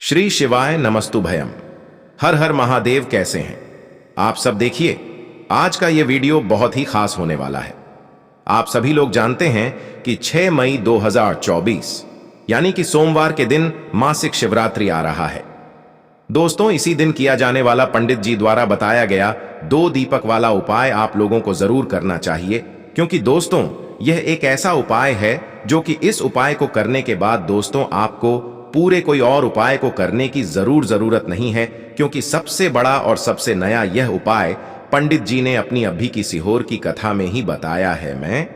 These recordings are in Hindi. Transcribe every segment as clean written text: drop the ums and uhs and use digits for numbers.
श्री शिवाय नमस्तु भयम। हर हर महादेव। कैसे हैं आप सब? देखिए, आज का ये वीडियो बहुत ही खास होने वाला है। आप सभी लोग जानते हैं कि 6 मई 2024 यानी कि सोमवार के दिन मासिक शिवरात्रि आ रहा है। दोस्तों, इसी दिन किया जाने वाला पंडित जी द्वारा बताया गया 2 दीपक वाला उपाय आप लोगों को जरूर करना चाहिए, क्योंकि दोस्तों यह एक ऐसा उपाय है जो कि इस उपाय को करने के बाद दोस्तों आपको पूरे कोई और उपाय को करने की जरूरत नहीं है, क्योंकि सबसे बड़ा और सबसे नया यह उपाय पंडित जी ने अपनी अभी की सीहोर की कथा में ही बताया है। मैं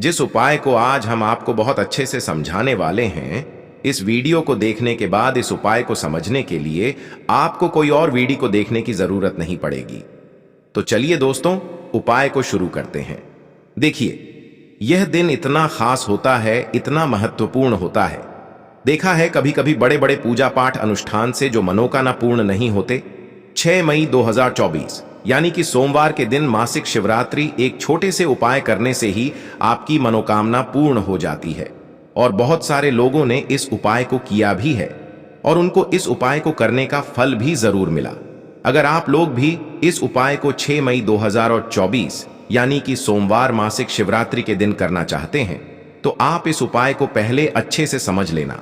जिस उपाय को आज हम आपको बहुत अच्छे से समझाने वाले हैं, इस वीडियो को देखने के बाद इस उपाय को समझने के लिए आपको कोई और वीडियो को देखने की जरूरत नहीं पड़ेगी। तो चलिए दोस्तों, उपाय को शुरू करते हैं। देखिए, यह दिन इतना खास होता है, इतना महत्वपूर्ण होता है। देखा है कभी कभी बड़े बड़े पूजा पाठ अनुष्ठान से जो मनोकामना पूर्ण नहीं होते। 6 मई 2024 यानी कि सोमवार के दिन मासिक शिवरात्रि एक छोटे से उपाय करने से ही आपकी मनोकामना पूर्ण हो जाती है। और बहुत सारे लोगों ने इस उपाय को किया भी है और उनको इस उपाय को करने का फल भी जरूर मिला। अगर आप लोग भी इस उपाय को 6 मई 2024 यानी कि सोमवार मासिक शिवरात्रि के दिन करना चाहते हैं, तो आप इस उपाय को पहले अच्छे से समझ लेना,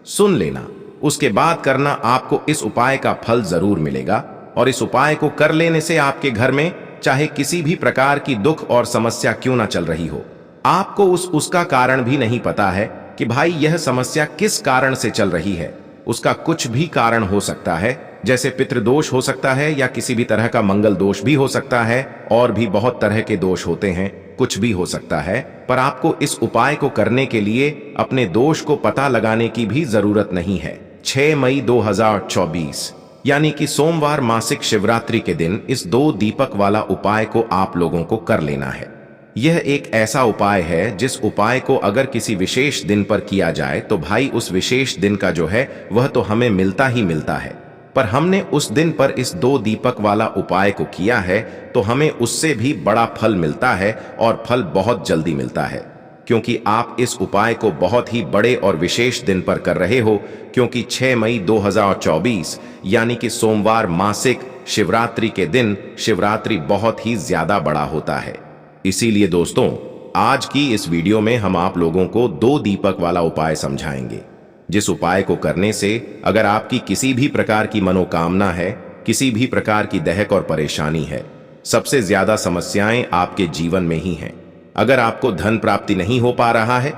सुन लेना, उसके बाद करना। आपको इस उपाय का फल जरूर मिलेगा और इस उपाय को कर लेने से आपके घर में चाहे किसी भी प्रकार की दुख और समस्या क्यों ना चल रही हो, आपको उसका कारण भी नहीं पता है कि भाई यह समस्या किस कारण से चल रही है। उसका कुछ भी कारण हो सकता है, जैसे पितृदोष हो सकता है या किसी भी तरह का मंगल दोष भी हो सकता है, और भी बहुत तरह के दोष होते हैं, कुछ भी हो सकता है। पर आपको इस उपाय को करने के लिए अपने दोष को पता लगाने की भी जरूरत नहीं है। 6 मई 2024 यानी कि सोमवार मासिक शिवरात्रि के दिन इस 2 दीपक वाला उपाय को आप लोगों को कर लेना है। यह एक ऐसा उपाय है जिस उपाय को अगर किसी विशेष दिन पर किया जाए तो भाई उस विशेष दिन का जो है वह तो हमें मिलता ही मिलता है। पर हमने उस दिन पर इस 2 दीपक वाला उपाय को किया है तो हमें उससे भी बड़ा फल मिलता है, और फल बहुत जल्दी मिलता है, क्योंकि आप इस उपाय को बहुत ही बड़े और विशेष दिन पर कर रहे हो। क्योंकि 6 मई 2024 यानी कि सोमवार मासिक शिवरात्रि के दिन शिवरात्रि बहुत ही ज्यादा बड़ा होता है। इसीलिए दोस्तों, आज की इस वीडियो में हम आप लोगों को 2 दीपक वाला उपाय समझाएंगे, जिस उपाय को करने से अगर आपकी किसी भी प्रकार की मनोकामना है, किसी भी प्रकार की दहक और परेशानी है, सबसे ज्यादा समस्याएं आपके जीवन में ही हैं। अगर आपको धन प्राप्ति नहीं हो पा रहा है,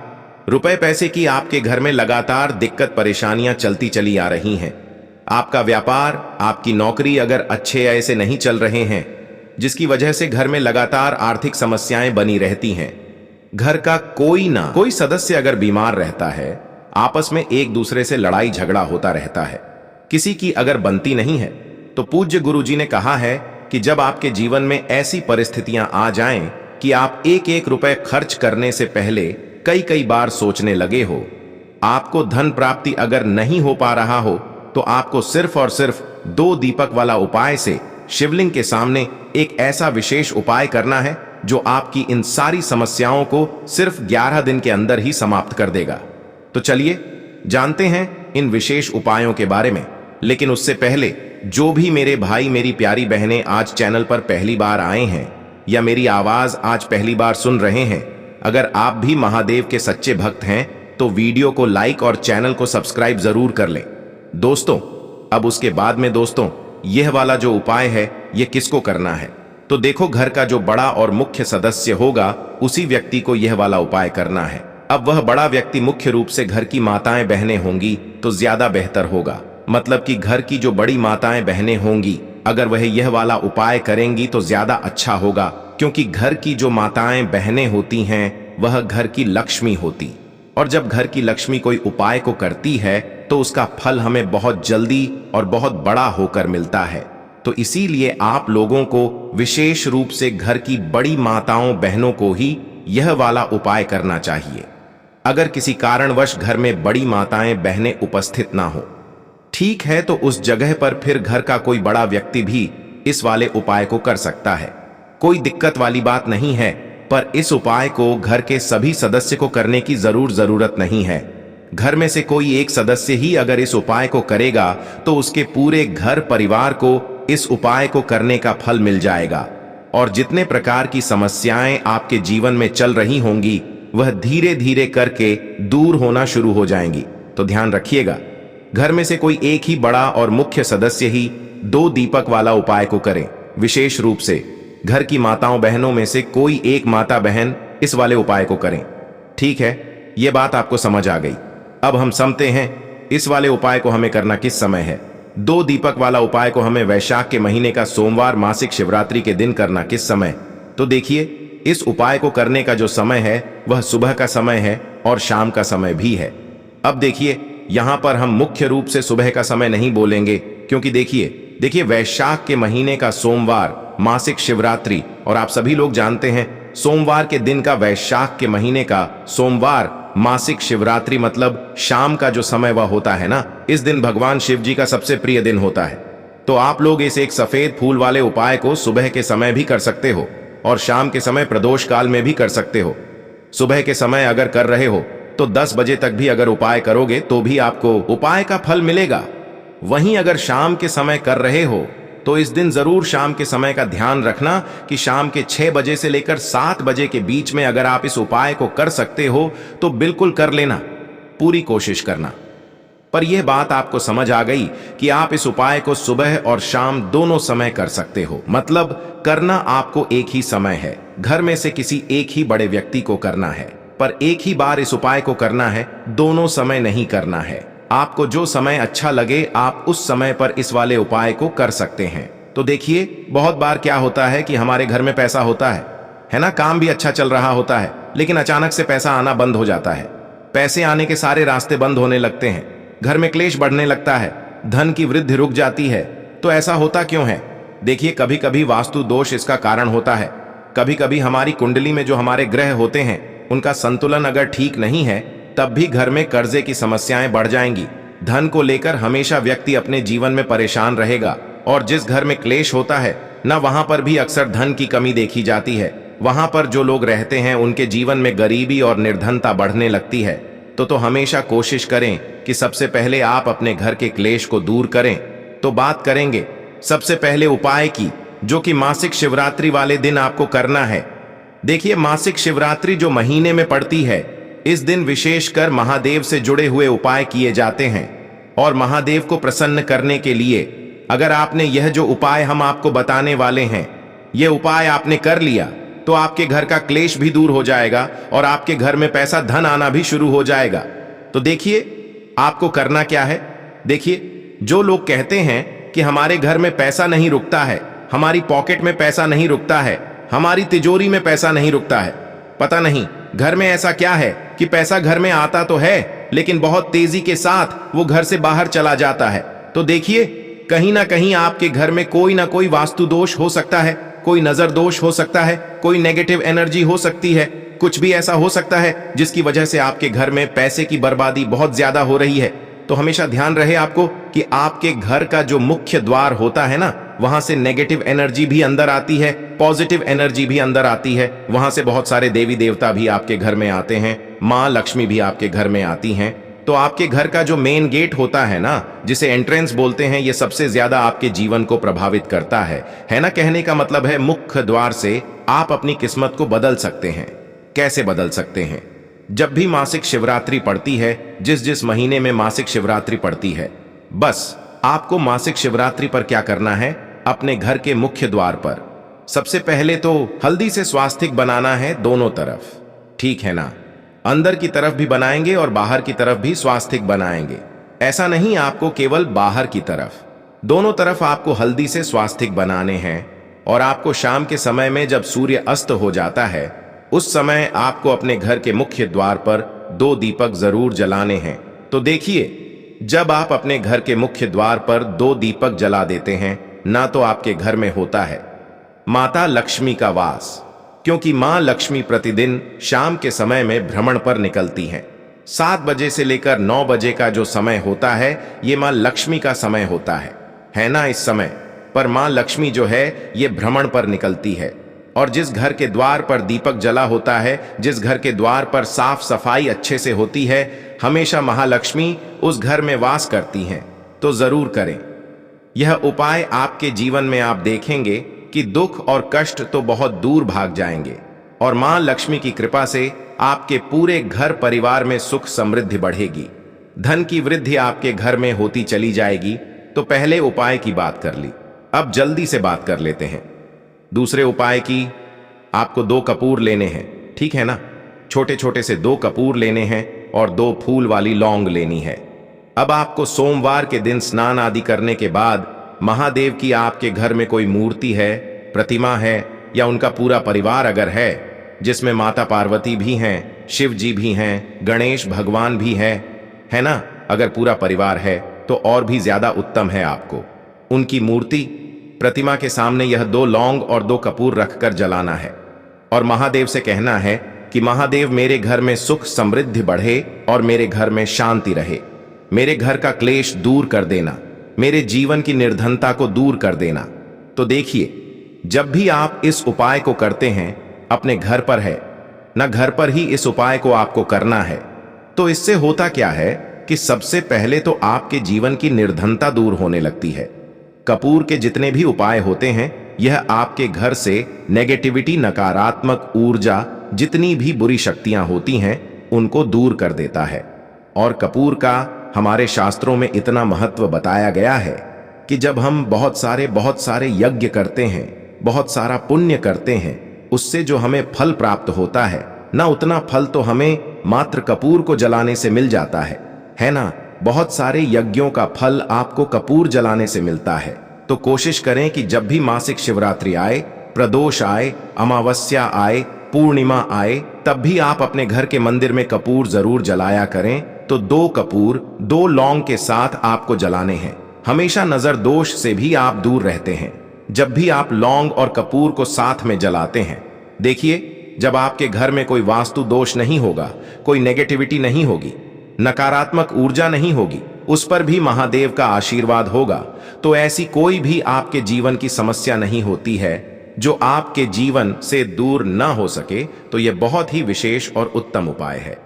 रुपए पैसे की आपके घर में लगातार दिक्कत परेशानियां चलती चली आ रही हैं, आपका व्यापार, आपकी नौकरी अगर अच्छे ऐसे नहीं चल रहे हैं, जिसकी वजह से घर में लगातार आर्थिक समस्याएं बनी रहती हैं, घर का कोई ना कोई सदस्य अगर बीमार रहता है, आपस में एक दूसरे से लड़ाई झगड़ा होता रहता है, किसी की अगर बनती नहीं है, तो पूज्य गुरुजी ने कहा है कि जब आपके जीवन में ऐसी परिस्थितियां आ जाएं कि आप एक एक रुपए खर्च करने से पहले कई कई बार सोचने लगे हो, आपको धन प्राप्ति अगर नहीं हो पा रहा हो, तो आपको सिर्फ और सिर्फ 2 दीपक वाला उपाय से शिवलिंग के सामने एक ऐसा विशेष उपाय करना है जो आपकी इन सारी समस्याओं को सिर्फ 11 दिन के अंदर ही समाप्त कर देगा। तो चलिए जानते हैं इन विशेष उपायों के बारे में। लेकिन उससे पहले जो भी मेरे भाई मेरी प्यारी बहनें आज चैनल पर पहली बार आए हैं या मेरी आवाज आज पहली बार सुन रहे हैं, अगर आप भी महादेव के सच्चे भक्त हैं तो वीडियो को लाइक और चैनल को सब्सक्राइब जरूर कर लें। दोस्तों, अब उसके बाद में दोस्तों यह वाला जो उपाय है यह किसको करना है, तो देखो, घर का जो बड़ा और मुख्य सदस्य होगा उसी व्यक्ति को यह वाला उपाय करना है। अब वह बड़ा व्यक्ति मुख्य रूप से घर की माताएं बहनें होंगी तो ज्यादा बेहतर होगा। मतलब कि घर की जो बड़ी माताएं बहनें होंगी, अगर वह यह वाला उपाय करेंगी तो ज्यादा अच्छा होगा, क्योंकि घर की जो माताएं बहनें होती हैं वह घर की लक्ष्मी होती, और जब घर की लक्ष्मी कोई उपाय को करती है तो उसका फल हमें बहुत जल्दी और बहुत बड़ा होकर मिलता है। तो इसीलिए आप लोगों को विशेष रूप से घर की बड़ी माताओं बहनों को ही यह वाला उपाय करना चाहिए। अगर किसी कारणवश घर में बड़ी माताएं बहनें उपस्थित ना हो, ठीक है, तो उस जगह पर फिर घर का कोई बड़ा व्यक्ति भी इस वाले उपाय को कर सकता है, कोई दिक्कत वाली बात नहीं है। पर इस उपाय को घर के सभी सदस्य को करने की जरूरत नहीं है, घर में से कोई एक सदस्य ही अगर इस उपाय को करेगा तो उसके पूरे घर परिवार को इस उपाय को करने का फल मिल जाएगा और जितने प्रकार की समस्याएं आपके जीवन में चल रही होंगी वह धीरे धीरे करके दूर होना शुरू हो जाएंगी। तो ध्यान रखिएगा, घर में से कोई एक ही बड़ा और मुख्य सदस्य ही 2 दीपक वाला उपाय को करें। विशेष रूप से घर की माताओं बहनों में से कोई एक माता बहन इस वाले उपाय को करें। ठीक है, यह बात आपको समझ आ गई। अब हम समझते हैं इस वाले उपाय को हमें करना किस समय है। 2 दीपक वाला उपाय को हमें वैशाख के महीने का सोमवार मासिक शिवरात्रि के दिन करना किस समय। तो देखिए, इस उपाय को करने का जो समय है वह सुबह का समय है और शाम का समय भी है। अब देखिए, यहां पर हम मुख्य रूप से सुबह का समय नहीं बोलेंगे क्योंकि देखिए वैशाख के महीने का सोमवार मासिक शिवरात्रि, और आप सभी लोग जानते हैं सोमवार के दिन का वैशाख के महीने का सोमवार मासिक शिवरात्रि मतलब शाम का जो समय वह होता है ना, इस दिन भगवान शिव जी का सबसे प्रिय दिन होता है। तो आप लोग इस एक सफेद फूल वाले उपाय को सुबह के समय भी कर सकते हो और शाम के समय प्रदोष काल में भी कर सकते हो। सुबह के समय अगर कर रहे हो तो 10 बजे तक भी अगर उपाय करोगे तो भी आपको उपाय का फल मिलेगा। वहीं अगर शाम के समय कर रहे हो तो इस दिन जरूर शाम के समय का ध्यान रखना कि शाम के 6 बजे से लेकर 7 बजे के बीच में अगर आप इस उपाय को कर सकते हो तो बिल्कुल कर लेना, पूरी कोशिश करना। पर यह बात आपको समझ आ गई कि आप इस उपाय को सुबह और शाम दोनों समय कर सकते हो, मतलब करना आपको एक ही समय है। घर में से किसी एक ही बड़े व्यक्ति को करना है, पर एक ही बार इस उपाय को करना है, दोनों समय नहीं करना है। आपको जो समय अच्छा लगे आप उस समय पर इस वाले उपाय को कर सकते हैं। तो देखिए, बहुत बार क्या होता है कि हमारे घर में पैसा होता है ना, काम भी अच्छा चल रहा होता है, लेकिन अचानक से पैसा आना बंद हो जाता है। पैसे आने के सारे रास्ते बंद होने लगते हैं, घर में क्लेश बढ़ने लगता है, धन की वृद्धि रुक जाती है। तो ऐसा होता क्यों है? देखिए, कभी कभी वास्तु दोष इसका कारण होता है। कभी कभी हमारी कुंडली में जो हमारे ग्रह होते हैं उनका संतुलन अगर ठीक नहीं है तब भी घर में कर्जे की समस्याएं बढ़ जाएंगी। धन को लेकर हमेशा व्यक्ति अपने जीवन में परेशान रहेगा और जिस घर में क्लेश होता है ना, वहां पर भी अक्सर धन की कमी देखी जाती है। वहां पर जो लोग रहते हैं उनके जीवन में गरीबी और निर्धनता बढ़ने लगती है। तो हमेशा कोशिश करें कि सबसे पहले आप अपने घर के क्लेश को दूर करें। तो बात करेंगे सबसे पहले उपाय की, जो कि मासिक शिवरात्रि वाले दिन आपको करना है। देखिए, मासिक शिवरात्रि जो महीने में पड़ती है, इस दिन विशेषकर महादेव से जुड़े हुए उपाय किए जाते हैं और महादेव को प्रसन्न करने के लिए अगर आपने यह जो उपाय हम आपको बताने वाले हैं, यह उपाय आपने कर लिया तो आपके घर का क्लेश भी दूर हो जाएगा और आपके घर में पैसा धन आना भी शुरू हो जाएगा। तो देखिए, आपको करना क्या है। देखिए, जो लोग कहते हैं कि हमारे घर में पैसा नहीं रुकता है, हमारी पॉकेट में पैसा नहीं रुकता है, हमारी तिजोरी में पैसा नहीं रुकता है, पता नहीं घर में ऐसा क्या है कि पैसा घर में आता तो है लेकिन बहुत तेजी के साथ वो घर से बाहर चला जाता है। तो देखिए, कहीं ना कहीं आपके घर में कोई ना कोई वास्तु दोष हो सकता है, कोई नजर दोष हो सकता है, कोई नेगेटिव एनर्जी हो सकती है, कुछ भी ऐसा हो सकता है जिसकी वजह से आपके घर में पैसे की बर्बादी बहुत ज्यादा हो रही है। तो हमेशा ध्यान रहे आपको कि आपके घर का जो मुख्य द्वार होता है ना, वहां से नेगेटिव एनर्जी भी अंदर आती है, पॉजिटिव एनर्जी भी अंदर आती है। वहां से बहुत सारे देवी देवता भी आपके घर में आते हैं, माँ लक्ष्मी भी आपके घर में आती हैं। तो आपके घर का जो मेन गेट होता है ना, जिसे एंट्रेंस बोलते हैं, ये सबसे ज्यादा आपके जीवन को प्रभावित करता है ना। कहने का मतलब है मुख्य द्वार से आप अपनी किस्मत को बदल सकते हैं। कैसे बदल सकते हैं? जब भी मासिक शिवरात्रि पड़ती है, जिस महीने में मासिक शिवरात्रि पड़ती है, बस आपको मासिक शिवरात्रि पर क्या करना है, अपने घर के मुख्य द्वार पर सबसे पहले तो हल्दी से स्वास्तिक बनाना है दोनों तरफ, ठीक है ना। अंदर की तरफ भी बनाएंगे और बाहर की तरफ भी स्वास्तिक बनाएंगे। ऐसा नहीं आपको केवल बाहर की तरफ, दोनों तरफ आपको हल्दी से स्वास्तिक बनाने हैं। और आपको शाम के समय में जब सूर्य अस्त हो जाता है उस समय आपको अपने घर के मुख्य द्वार पर 2 दीपक जरूर जलाने हैं। तो देखिए, जब आप अपने घर के मुख्य द्वार पर 2 दीपक जला देते हैं ना, तो आपके घर में होता है माता लक्ष्मी का वास, क्योंकि मां लक्ष्मी प्रतिदिन शाम के समय में भ्रमण पर निकलती हैं। 7 बजे से लेकर 9 बजे का जो समय होता है ये मां लक्ष्मी का समय होता है ना। इस समय पर मां लक्ष्मी जो है ये भ्रमण पर निकलती है और जिस घर के द्वार पर दीपक जला होता है, जिस घर के द्वार पर साफ सफाई अच्छे से होती है, हमेशा महालक्ष्मी उस घर में वास करती हैं। तो जरूर करें यह उपाय। आपके जीवन में आप देखेंगे कि दुख और कष्ट तो बहुत दूर भाग जाएंगे और मां लक्ष्मी की कृपा से आपके पूरे घर परिवार में सुख समृद्धि बढ़ेगी, धन की वृद्धि आपके घर में होती चली जाएगी। तो पहले उपाय की बात कर ली, अब जल्दी से बात कर लेते हैं दूसरे उपाय की। आपको 2 कपूर लेने हैं, ठीक है ना। छोटे छोटे से 2 कपूर लेने हैं और 2 फूल वाली लौंग लेनी है। अब आपको सोमवार के दिन स्नान आदि करने के बाद महादेव की, आपके घर में कोई मूर्ति है, प्रतिमा है, या उनका पूरा परिवार अगर है, जिसमें माता पार्वती भी हैं, शिव जी भी हैं, गणेश भगवान भी है ना। अगर पूरा परिवार है तो और भी ज्यादा उत्तम है। आपको उनकी मूर्ति, प्रतिमा के सामने यह 2 लौंग और 2 कपूर रखकर जलाना है और महादेव से कहना है कि महादेव मेरे घर में सुख समृद्धि बढ़े और मेरे घर में शांति रहे, मेरे घर का क्लेश दूर कर देना, मेरे जीवन की निर्धनता को दूर कर देना। तो देखिए, जब भी आप इस उपाय को करते हैं, अपने घर पर है ना, घर पर ही इस उपाय को आपको करना है, तो इससे होता क्या है कि सबसे पहले तो आपके जीवन की निर्धनता दूर होने लगती है। कपूर के जितने भी उपाय होते हैं, यह आपके घर से नेगेटिविटी, नकारात्मक ऊर्जा, जितनी भी बुरी शक्तियां होती हैं, उनको दूर कर देता है। और कपूर का हमारे शास्त्रों में इतना महत्व बताया गया है कि जब हम बहुत सारे यज्ञ करते हैं, बहुत सारा पुण्य करते हैं, उससे जो हमें फल प्राप्त होता है ना, उतना फल तो हमें मात्र कपूर को जलाने से मिल जाता है ना। बहुत सारे यज्ञों का फल आपको कपूर जलाने से मिलता है। तो कोशिश करें कि जब भी मासिक शिवरात्रि आए, प्रदोष आए, अमावस्या आए, पूर्णिमा आए, तब भी आप अपने घर के मंदिर में कपूर जरूर जलाया करें। तो 2 कपूर 2 लौंग के साथ आपको जलाने हैं। हमेशा नजर दोष से भी आप दूर रहते हैं जब भी आप लौंग और कपूर को साथ में जलाते हैं। देखिए, जब आपके घर में कोई वास्तु दोष नहीं होगा, कोई नेगेटिविटी नहीं होगी, नकारात्मक ऊर्जा नहीं होगी, उस पर भी महादेव का आशीर्वाद होगा। तो ऐसी कोई भी आपके जीवन की समस्या नहीं होती है जो आपके जीवन से दूर ना हो सके। तो यह बहुत ही विशेष और उत्तम उपाय है।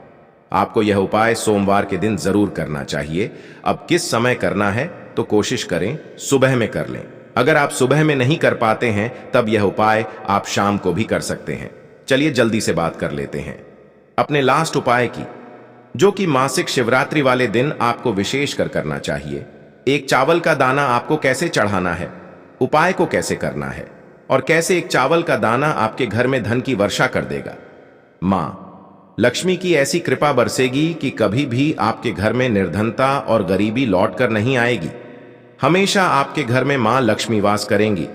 आपको यह उपाय सोमवार के दिन जरूर करना चाहिए। अब किस समय करना है, तो कोशिश करें सुबह में कर लें। अगर आप सुबह में नहीं कर पाते हैं, तब यह उपाय आप शाम को भी कर सकते हैं। चलिए जल्दी से बात कर लेते हैं अपने लास्ट उपाय की, जो कि मासिक शिवरात्रि वाले दिन आपको विशेष कर करना चाहिए। एक चावल का दाना आपको कैसे चढ़ाना है, उपाय को कैसे करना है, और कैसे एक चावल का दाना आपके घर में धन की वर्षा कर देगा। मां लक्ष्मी की ऐसी कृपा बरसेगी कि कभी भी आपके घर में निर्धनता और गरीबी लौट कर नहीं आएगी। हमेशा आपके घर में मां लक्ष्मी वास करेंगी।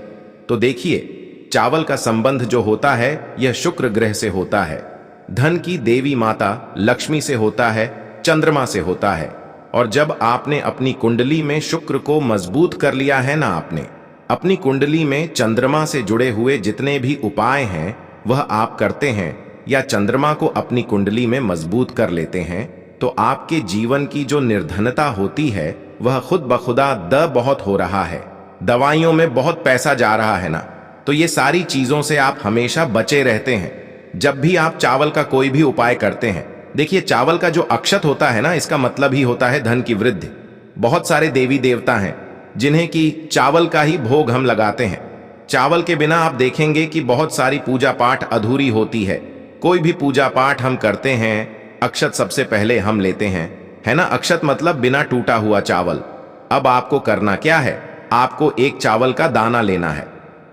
तो देखिए, चावल का संबंध जो होता है, यह शुक्र ग्रह से होता है, धन की देवी माता लक्ष्मी से होता है, चंद्रमा से होता है। और जब आपने अपनी कुंडली में शुक्र को मजबूत कर लिया है ना, आपने अपनी कुंडली में चंद्रमा से जुड़े हुए जितने भी उपाय हैं वह आप करते हैं, या चंद्रमा को अपनी कुंडली में मजबूत कर लेते हैं, तो आपके जीवन की जो निर्धनता होती है वह खुद बखुदा बहुत हो रहा है, दवाइयों में बहुत पैसा जा रहा है ना, तो ये सारी चीजों से आप हमेशा बचे रहते हैं जब भी आप चावल का कोई भी उपाय करते हैं। देखिए, चावल का जो अक्षत होता है ना, इसका मतलब ही होता है धन की वृद्धि। बहुत सारे देवी देवता हैं जिन्हें कि चावल का ही भोग हम लगाते हैं। चावल के बिना आप देखेंगे कि बहुत सारी पूजा पाठ अधूरी होती है। कोई भी पूजा पाठ हम करते हैं, अक्षत सबसे पहले हम लेते हैं, है ना। अक्षत मतलब बिना टूटा हुआ चावल। अब आपको करना क्या है, आपको एक चावल का दाना लेना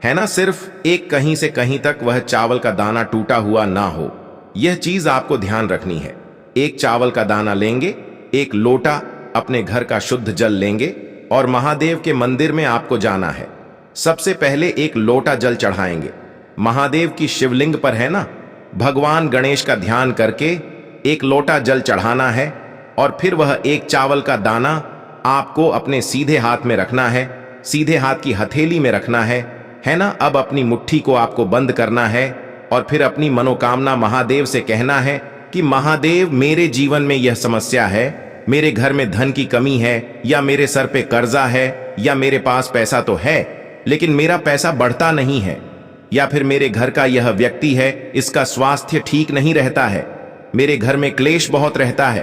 है ना। सिर्फ एक, कहीं से कहीं तक वह चावल का दाना टूटा हुआ ना हो, यह चीज आपको ध्यान रखनी है। एक चावल का दाना लेंगे, एक लोटा अपने घर का शुद्ध जल लेंगे और महादेव के मंदिर में आपको जाना है। सबसे पहले एक लोटा जल चढ़ाएंगे महादेव की शिवलिंग पर, है ना। भगवान गणेश का ध्यान करके एक लोटा जल चढ़ाना है और फिर वह एक चावल का दाना आपको अपने सीधे हाथ में रखना है, सीधे हाथ की हथेली में रखना है ना। अब अपनी मुट्ठी को आपको बंद करना है और फिर अपनी मनोकामना महादेव से कहना है कि महादेव, मेरे जीवन में यह समस्या है, मेरे घर में धन की कमी है, या मेरे सर पे कर्जा है, या मेरे पास पैसा तो है लेकिन मेरा पैसा बढ़ता नहीं है, या फिर मेरे घर का यह व्यक्ति है, इसका स्वास्थ्य ठीक नहीं रहता है, मेरे घर में क्लेश बहुत रहता है।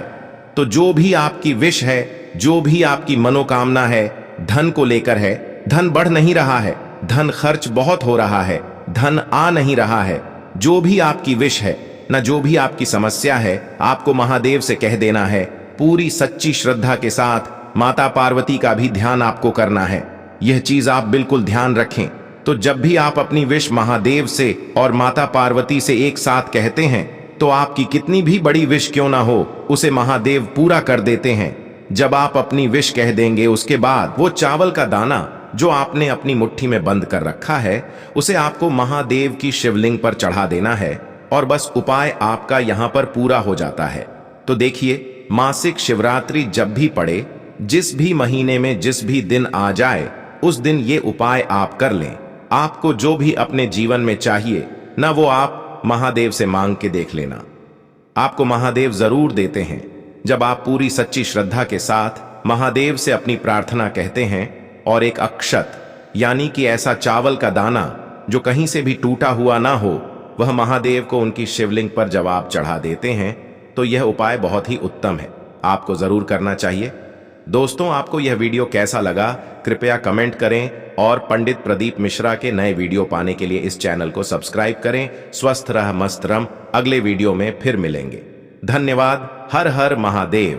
तो जो भी आपकी विश है, जो भी आपकी मनोकामना है, धन को लेकर है, धन बढ़ नहीं रहा है, धन खर्च बहुत हो रहा है, धन आ नहीं रहा है, जो भी आपकी विश है ना, जो भी आपकी समस्या है, आपको महादेव से कह देना है। पूरी सच्ची श्रद्धा के साथ माता पार्वती का भी ध्यान आपको करना है। यह चीज आप बिल्कुल ध्यान रखें। तो जब भी आप अपनी विश महादेव से और माता पार्वती से एक साथ कहते हैं, तो आपकी कितनी भी बड़ी विश क्यों ना हो, उसे महादेव पूरा कर देते हैं। जब आप अपनी विश कह देंगे, उसके बाद वो चावल का दाना जो आपने अपनी मुट्ठी में बंद कर रखा है, उसे आपको महादेव की शिवलिंग पर चढ़ा देना है और बस उपाय आपका यहां पर पूरा हो जाता है। तो देखिए, मासिक शिवरात्रि जब भी पड़े, जिस भी महीने में जिस भी दिन आ जाए, उस दिन ये उपाय आप कर लें। आपको जो भी अपने जीवन में चाहिए ना, वो आप महादेव से मांग के देख लेना। आपको महादेव जरूर देते हैं। जब आप पूरी सच्ची श्रद्धा के साथ महादेव से अपनी प्रार्थना कहते हैं और एक अक्षत यानी कि ऐसा चावल का दाना जो कहीं से भी टूटा हुआ ना हो, वह महादेव को उनकी शिवलिंग पर जब आप चढ़ा देते हैं, तो यह उपाय बहुत ही उत्तम है, आपको जरूर करना चाहिए। दोस्तों, आपको यह वीडियो कैसा लगा, कृपया कमेंट करें और पंडित प्रदीप मिश्रा के नए वीडियो पाने के लिए इस चैनल को सब्सक्राइब करें। स्वस्थ रह, मस्त रह। अगले वीडियो में फिर मिलेंगे। धन्यवाद। हर हर महादेव।